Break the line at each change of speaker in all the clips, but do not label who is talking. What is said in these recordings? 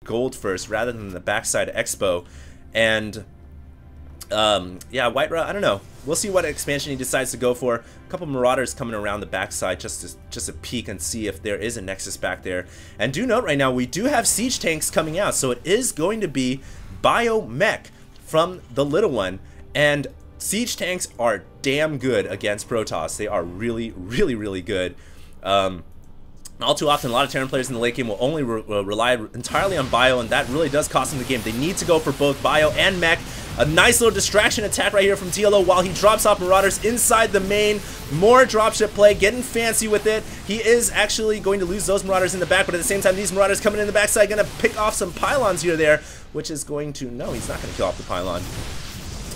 gold first rather than the backside expo. And yeah, WhiteRa, I don't know. We'll see what expansion he decides to go for. A couple Marauders coming around the backside just to peek and see if there is a Nexus back there. And do note right now, we do have siege tanks coming out, so it is going to be Biomech from TheLittleOne. And siege tanks are damn good against Protoss. They are really, really, really good. All too often, a lot of Terran players in the late game will only rely entirely on Bio, and that really does cost them the game. They need to go for both Bio and Mech. A nice little distraction attack right here from TLO while he drops off Marauders inside the main. More dropship play, getting fancy with it. He is actually going to lose those Marauders in the back, but at the same time, these Marauders coming in the backside, going to pick off some pylons here or there, which is going to... No, he's not going to kill off the pylon.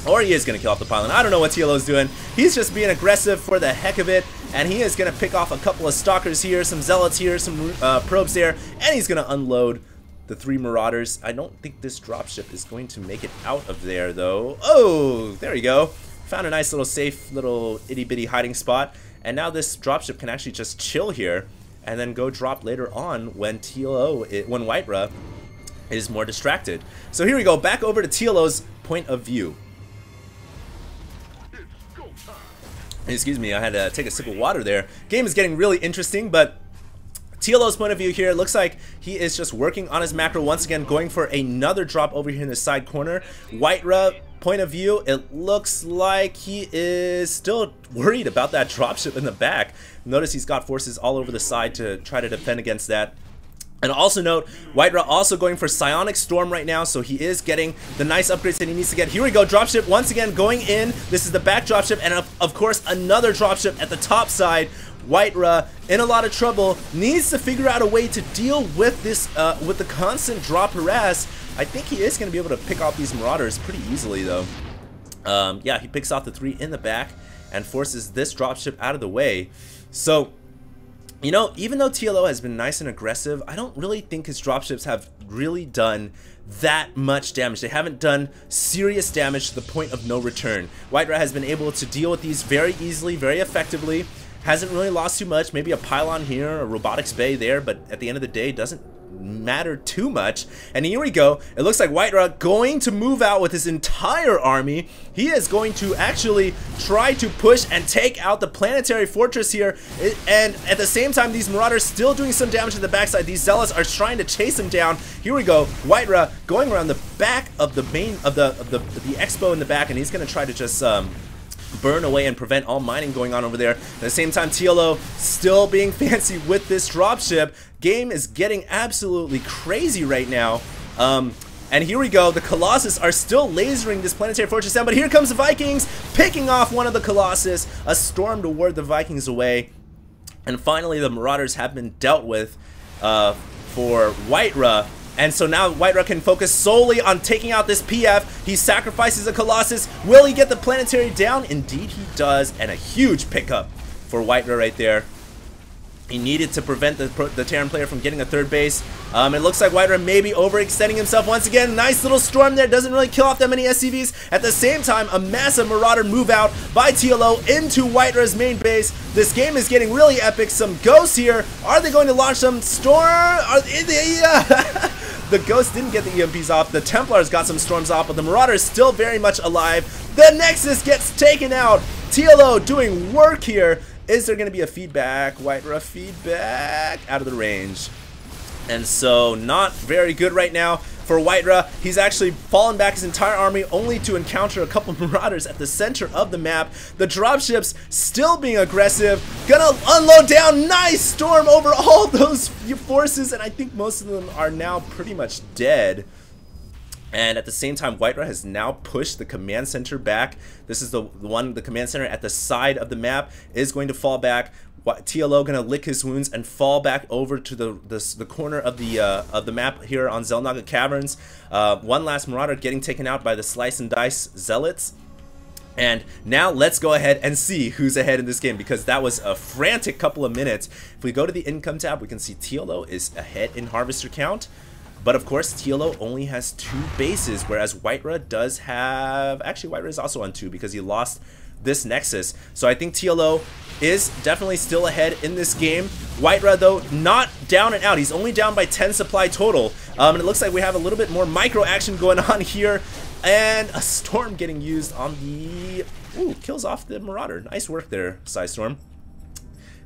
Or he is going to kill off the pylon. I don't know what TLO is doing. He's just being aggressive for the heck of it. And he is going to pick off a couple of Stalkers here, some Zealots here, some Probes there. And he's going to unload the 3 Marauders. I don't think this dropship is going to make it out of there, though. Oh, there you go. Found a nice little safe little itty-bitty hiding spot. And now this dropship can actually just chill here and then go drop later on when when WhiteRa is more distracted. So here we go. Back over to TLO's point of view. Excuse me, I had to take a sip of water there. Game is getting really interesting, but TLO's point of view here, looks like he is just working on his macro once again, going for another drop over here in the side corner. WhiteRa point of view, it looks like he is still worried about that dropship in the back. Notice he's got forces all over the side to try to defend against that. And also note, WhiteRa also going for Psionic Storm right now, so he is getting the nice upgrades that he needs to get. Here we go, dropship once again going in. This is the back dropship, and of course another dropship at the top side. WhiteRa in a lot of trouble, needs to figure out a way to deal with this, with the constant drop harass. I think he is going to be able to pick off these Marauders pretty easily though. Yeah, he picks off the 3 in the back and forces this dropship out of the way. So, you know, even though TLO has been nice and aggressive, I don't really think his dropships have really done that much damage. They haven't done serious damage to the point of no return. WhiteRa has been able to deal with these very easily, very effectively. Hasn't really lost too much. Maybe a pylon here, a robotics bay there, but at the end of the day, doesn't matter too much. And here we go. It looks like WhiteRa going to move out with his entire army. He is going to actually try to push and take out the planetary fortress here. And at the same time, these Marauders still doing some damage to the backside. These Zealots are trying to chase him down. Here we go. WhiteRa going around the back of the main of the expo in the back, and he's going to try to just burn away and prevent all mining going on over there. At the same time, TLO still being fancy with this dropship. Game is getting absolutely crazy right now. And here we go. The Colossus are still lasering this planetary fortress down, but here comes the Vikings picking off one of the Colossus. A storm to ward the Vikings away. And finally, the Marauders have been dealt with for WhiteRa. And so now WhiteRa can focus solely on taking out this PF. He sacrifices a Colossus. Will he get the planetary down? Indeed he does. And a huge pickup for WhiteRa right there. He needed to prevent the Terran player from getting a 3rd base. It looks like WhiteRa may be overextending himself once again. Nice little storm there. Doesn't really kill off that many SCVs. At the same time, a massive Marauder move out by TLO into WhiteRa's main base. This game is getting really epic. Some ghosts here. Are they going to launch some storm? Are they, the ghosts didn't get the EMPs off. The Templars got some storms off, but the Marauder is still very much alive. The Nexus gets taken out. TLO doing work here. Is there going to be a feedback? WhiteRa feedback out of the range. And so not very good right now for WhiteRa. He's actually fallen back his entire army only to encounter a couple Marauders at the center of the map. The dropships still being aggressive. Gonna unload down. Nice storm over all those forces, and I think most of them are now pretty much dead. And at the same time, WhiteRa has now pushed the command center back. This is the command center at the side of the map is going to fall back. TLO gonna lick his wounds and fall back over to the corner of the map here on Xel'Naga Caverns. One last Marauder getting taken out by the Slice and Dice Zealots. And now let's go ahead and see who's ahead in this game, because that was a frantic couple of minutes. If we go to the income tab, we can see TLO is ahead in harvester count. But of course, TLO only has 2 bases, whereas WhiteRa does have... Actually, WhiteRa is also on 2 because he lost this Nexus. So I think TLO is definitely still ahead in this game. WhiteRa, though, not down and out. He's only down by 10 supply total. And it looks like we have a little bit more micro action going on here. And a Storm getting used on the... Ooh, kills off the Marauder. Nice work there, Storm.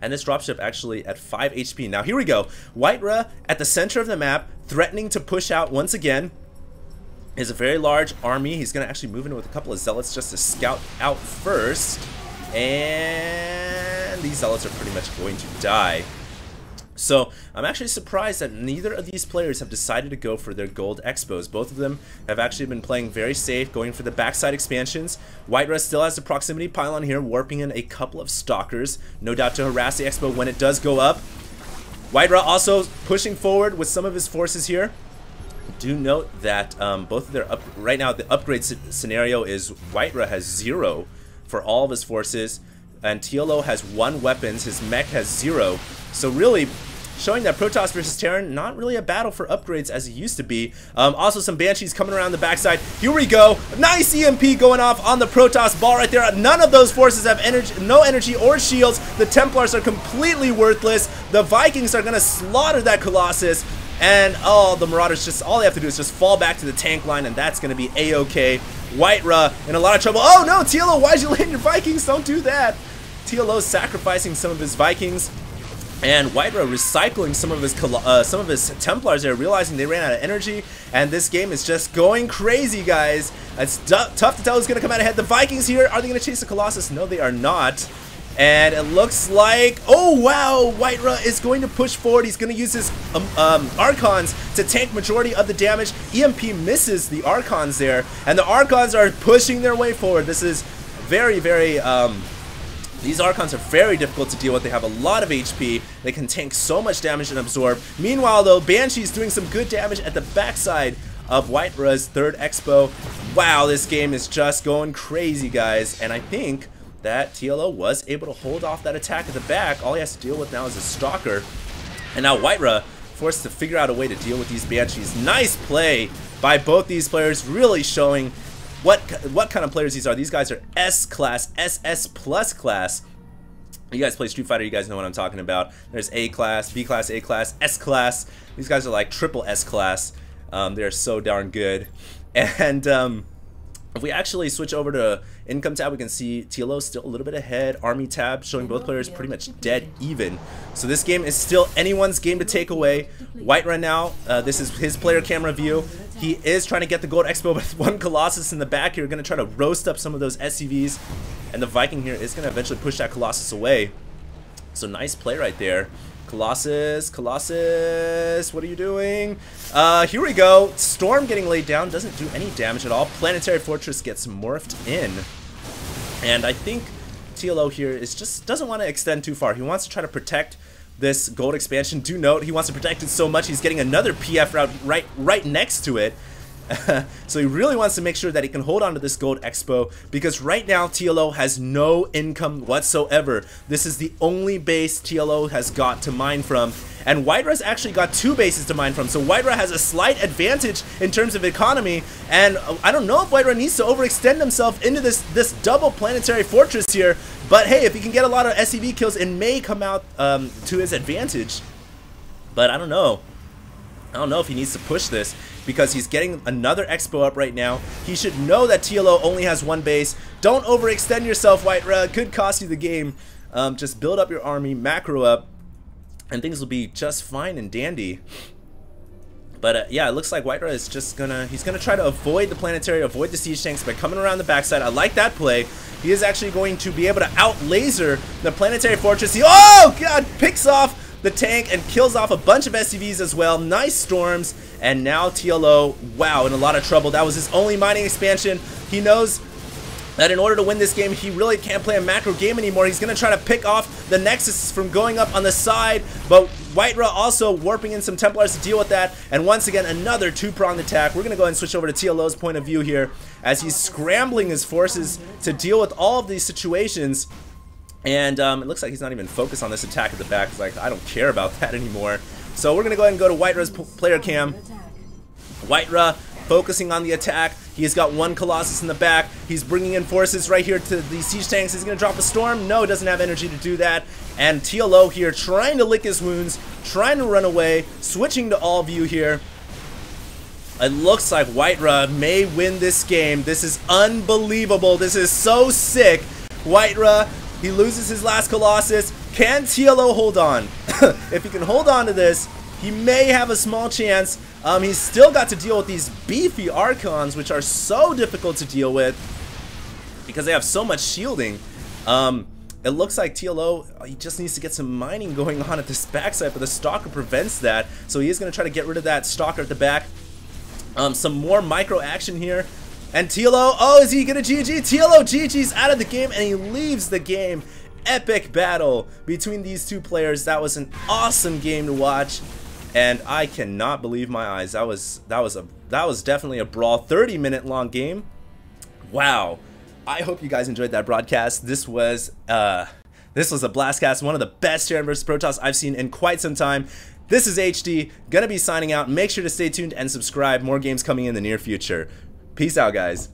And this dropship actually at 5 HP. Now here we go. WhiteRa at the center of the map, threatening to push out once again. Is a very large army. He's going to actually move in with a couple of zealots just to scout out first. And these zealots are pretty much going to die. So I'm actually surprised that neither of these players have decided to go for their gold expos. Both of them have actually been playing very safe, going for the backside expansions. WhiteRa still has the proximity pylon here, warping in a couple of stalkers, no doubt to harass the expo when it does go up. WhiteRa also pushing forward with some of his forces here. Do note that both of their right now the upgrade scenario is WhiteRa has 0 for all of his forces, and TLO has 1 weapons. His mech has 0. So really showing that Protoss versus Terran, not really a battle for upgrades as it used to be. Also some Banshees coming around the backside. Here we go. Nice EMP going off on the Protoss ball right there. None of those forces have energy, no energy or shields. The Templars are completely worthless. The Vikings are going to slaughter that Colossus. And oh, the Marauders just, all they have to do is just fall back to the tank line, and that's going to be A-OK. WhiteRa in a lot of trouble. Oh no, TLO, why'd you land your Vikings? Don't do that. TLO sacrificing some of his Vikings. And WhiteRa recycling some of his Templars there, realizing they ran out of energy, and this game is just going crazy, guys. It's tough to tell who's going to come out ahead. The Vikings here, are they going to chase the Colossus? No, they are not. And it looks like, oh wow, WhiteRa is going to push forward. He's going to use his Archons to tank majority of the damage. EMP misses the Archons there, and the Archons are pushing their way forward. This is very, very... These Archons are very difficult to deal with. They have a lot of HP. They can tank so much damage and absorb. Meanwhile, though, Banshee's doing some good damage at the backside of WhiteRa's third expo. Wow, this game is just going crazy, guys. And I think that TLO was able to hold off that attack at the back. All he has to deal with now is a Stalker. And now WhiteRa forced to figure out a way to deal with these Banshees. Nice play by both these players, really showing what kind of players these are. These guys are S-class, SS plus class. You guys play Street Fighter, you guys know what I'm talking about. There's A-class, B-class, A-class, S-class. These guys are like triple S-class. They're so darn good. And if we actually switch over to income tab, we can see TLO still a little bit ahead. Army tab showing both players pretty much dead even. So this game is still anyone's game to take away. WhiteRa now, this is his player camera view. He is trying to get the gold expo with 1 Colossus in the back here. Going to try to roast up some of those SCVs. And the Viking here is going to eventually push that Colossus away. So nice play right there. Colossus, what are you doing? Here we go. Storm getting laid down, doesn't do any damage at all. Planetary Fortress gets morphed in. And I think TLO here is just doesn't want to extend too far. He wants to try to protect this gold expansion. Do note, he wants to protect it so much he's getting another PF route right next to it. So he really wants to make sure that he can hold on to this gold expo, because right now TLO has no income whatsoever. This is the only base TLO has got to mine from, and WhiteRa's actually got 2 bases to mine from, so WhiteRa has a slight advantage in terms of economy. And I don't know if WhiteRa needs to overextend himself into this double planetary fortress here, but hey, if he can get a lot of SCV kills, it may come out to his advantage. But I don't know if he needs to push this, because he's getting another expo up right now. He should know that TLO only has 1 base. Don't overextend yourself, WhiteRa. It could cost you the game. Just build up your army, macro up, and things will be just fine and dandy. But yeah, it looks like WhiteRa is just he's gonna try to avoid the planetary, avoid the siege tanks by coming around the backside. I like that play. He is actually going to be able to out laser the planetary fortress. Oh god, picks off the tank and kills off a bunch of SCVs as well. Nice storms. And now TLO, wow, in a lot of trouble. That was his only mining expansion. He knows that in order to win this game, he really can't play a macro game anymore. He's going to try to pick off the Nexus from going up on the side, but WhiteRa also warping in some Templars to deal with that. And once again, another 2-pronged attack. We're going to go ahead and switch over to TLO's point of view here as he's scrambling his forces to deal with all of these situations. And it looks like he's not even focused on this attack at the back. He's like, I don't care about that anymore. So we're going to go ahead and go to WhiteRa's player cam. WhiteRa focusing on the attack. He's got one Colossus in the back. He's bringing in forces right here to the siege tanks. He's going to drop a storm. No, doesn't have energy to do that. And TLO here trying to lick his wounds, trying to run away, switching to all view here. It looks like WhiteRa may win this game. This is unbelievable. This is so sick. WhiteRa, he loses his last Colossus. Can TLO hold on? If he can hold on to this, he may have a small chance. He's still got to deal with these beefy Archons, which are so difficult to deal with because they have so much shielding. It looks like TLO, he just needs to get some mining going on at this backside, but the Stalker prevents that. So he is going to try to get rid of that Stalker at the back. Some more micro action here. And TLO, oh, is he going to GG? TLO GG's out of the game, and he leaves the game. Epic battle between these two players. That was an awesome game to watch, and I cannot believe my eyes. That was definitely a brawl. 30-minute long game. Wow. I hope you guys enjoyed that broadcast. This was a blastcast, one of the best Terran vs Protoss I've seen in quite some time. This is HD, gonna be signing out. Make sure to stay tuned and subscribe. More games coming in the near future. Peace out, guys.